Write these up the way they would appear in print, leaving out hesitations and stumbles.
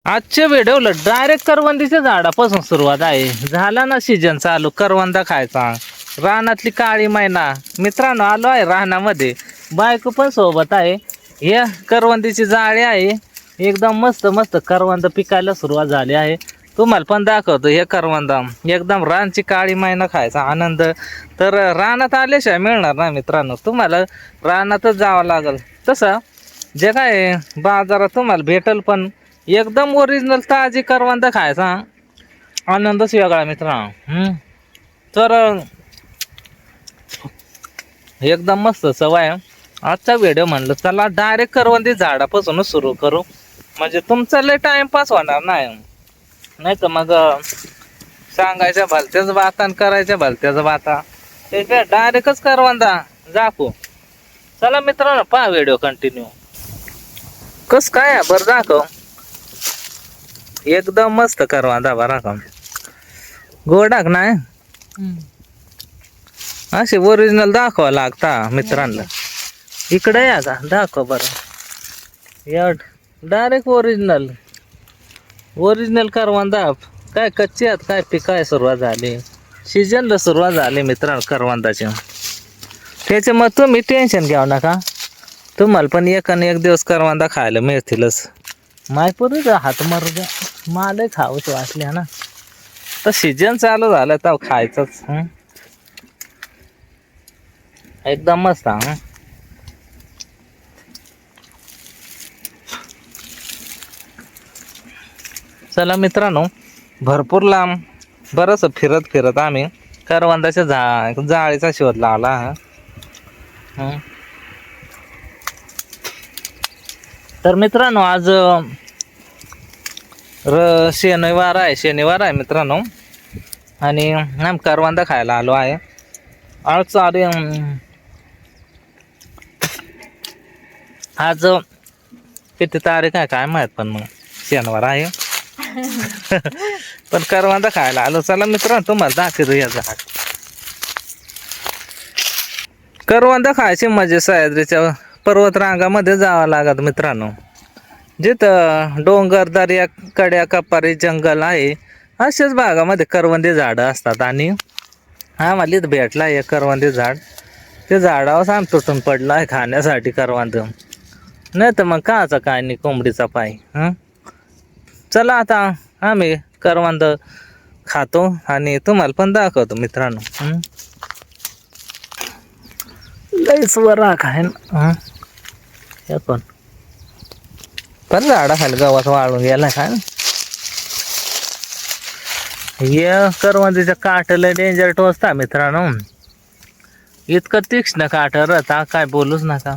आजच्या व्हिडिओला डायरेक्ट करवंदीच्या झाडापासून सुरुवात आहे. झाला ना सीजन चालू करवंदा खायचा. रानातली काळी मैना मित्रांनो आलो आहे रानामध्ये. बायको पण सोबत आहे. हे करवंदीची जाळी आहे. एकदम मस्त मस्त करवंद पिकायला सुरुवात झाली आहे. तुम्हाला पण दाखवतो हे करवंदा. एकदम रानची काळी मैना खायचा आनंद तर रानात आल्याशिवाय मिळणार ना मित्रांनो. तुम्हाला रानातच जावं लागेल. तसं जे काय बाजारात तुम्हाला भेटल पण एकदम ओरिजिनल ताजी करवंद खायचा आनंदच वेगळा मित्रांनो. तर एकदम मस्त सवय. आजचा व्हिडिओ म्हणलं चला डायरेक्ट करवंदी झाडापासूनच सुरू करू. म्हणजे तुमचा लय टाइमपास होणार नाही तर मग सांगायच्या भलत्याच बाता आणि करायच्या भलत्याच बाता. ते डायरेक्टच करवंदा दाखवू. चला मित्रांनो पहा व्हिडिओ कंटिन्यू. कस काय बरं दाखव. एकदम मस्त करवंदा बरा का. गोडाक नाही असे ओरिजिनल दाखवा लागता मित्रांना. इकडे या का दाखव बरं. एवढ डायरेक्ट ओरिजिनल करवंदा. काय कच्चे आहेत काय पिकाय सुरुवात झाली. सीजनला सुरुवात झाली मित्रांनो करवंदाची. त्याच्यामुळे तुम्ही टेन्शन घ्याव नका. तुम्हाला पण एक दिवस करवंदा खायला मिळतीलच. मायपूर हात मारू द्या. मला खाऊच वाटल्या ना. तर सीजन चालू झालं तर खायचंच. एकदम मस्त. चला मित्रांनो भरपूर लांब बरंच फिरत आम्ही करवंदाच्या जाळीचा शोध लावला. तर मित्रांनो आज शनिवार आहे मित्रांनो. आणि आम्ही करवंदा खायला आलो आहे. आज आज किती तारीख आहे काय माहित पण मग शनिवार आहे. पण करवंदा खायला आलो. चला मित्रांनो तुम्हाला दाखवतो या झाड. करवंदा खायची म्हणजे सह्याद्रीच्या पर्वत रांगामध्ये जावं लागत मित्रांनो. जिथं डोंगर दर्या कड्या कपारी जंगल आहे अशाच भागामध्ये करवंदी झाडं असतात. आणि आम्हाला इथं भेटला आहे करवंदी झाड. ते झाडावर आम तुटून पडलं आहे खाण्यासाठी करवंद. नाही तर मग काचा काय नाही कोंबडीचा पाय. चला आता आम्ही करवंद खातो आणि तुम्हाला पण दाखवतो मित्रांनो. लईच वरा खाय ना. हे पण झाडाखाली गवत वाळून गेला काय. हे करवंदीच्या काठ लय डेंजर टोचता मित्रांनो. इतकं तीक्ष्ण काठ राहता काय बोलूच नका.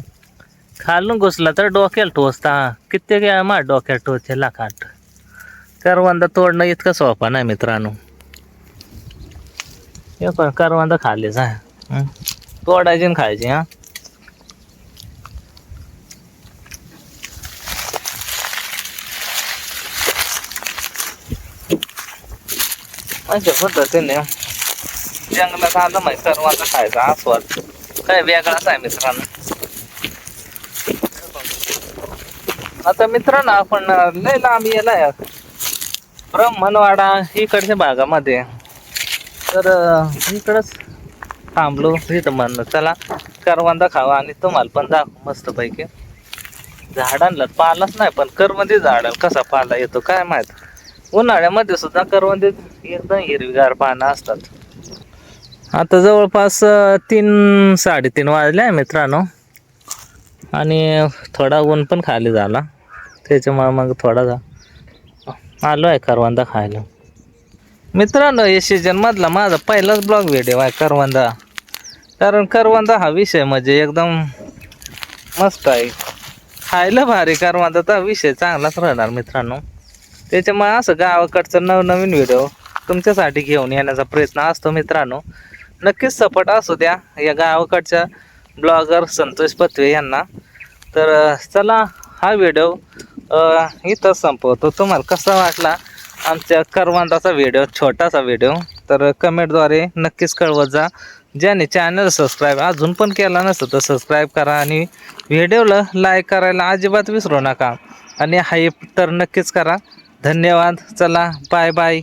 खालून घुसला तर डोक्याला टोचता. कित्येक माझ्या डोक्यात टोचेला काठ. करवंद तोडणं इतकं सोपं नाही मित्रांनो. हे पण करवंद खाल्लीच आहे. तोडायची आणि खायची. अशा पद्धतीने जंगलात आलं माहिती करवंद खायचा आस्वाद काय वेगळाच आहे मित्रांनो. आता मित्रांनो आपण लय लांब येलाय ब्राह्मणवाडा इकडच्या भागामध्ये. तर इकडंच थांबलो. इथं म्हणलं चला करवंदा खावा आणि तुम्हाला पण दाखव मस्त पैकी. झाडांना पालाच नाही पण करवंदी झाडाला कसा पाला येतो काय माहित. उन्हाळ्यामध्ये सुद्धा करवंदी एकदम हिरवीगार पानं असतात. आता जवळपास 3-3:30 वाजले आहे मित्रांनो. आणि थोडा ऊन पण खाली झाला. त्याच्यामुळे मग थोडा आलो आहे करवंदा खायला. मित्रांनो या सीजन मधला माझा पहिलाच ब्लॉग व्हिडिओ आहे करवंदा. कारण करवंदा हा विषय म्हणजे एकदम मस्त आहे. खायला भारी करवंदा तर विषय चांगलाच राहणार मित्रांनो. त्याच्यामुळे असं गावाकडचं नवनवीन व्हिडिओ तुमच्यासाठी घेऊन येण्याचा प्रयत्न असतो मित्रांनो. नक्कीच सपोर्ट असू द्या या गावाकडच्या ब्लॉगर संतोष पत्वे यांना. तर चला हा व्हिडिओ इथं संपवतो. तुम्हाला कसा वाटला आमच्या करवंदाचा व्हिडिओ छोटासा व्हिडिओ तर कमेंटद्वारे नक्कीच कळवत जा. ज्याने चॅनल सबस्क्राईब अजून पण केला नसतं तर सबस्क्राईब करा आणि व्हिडिओला लाईक करायला अजिबात विसरू नका. आणि हाईप तर नक्कीच करा. धन्यवाद. चला बाय बाय.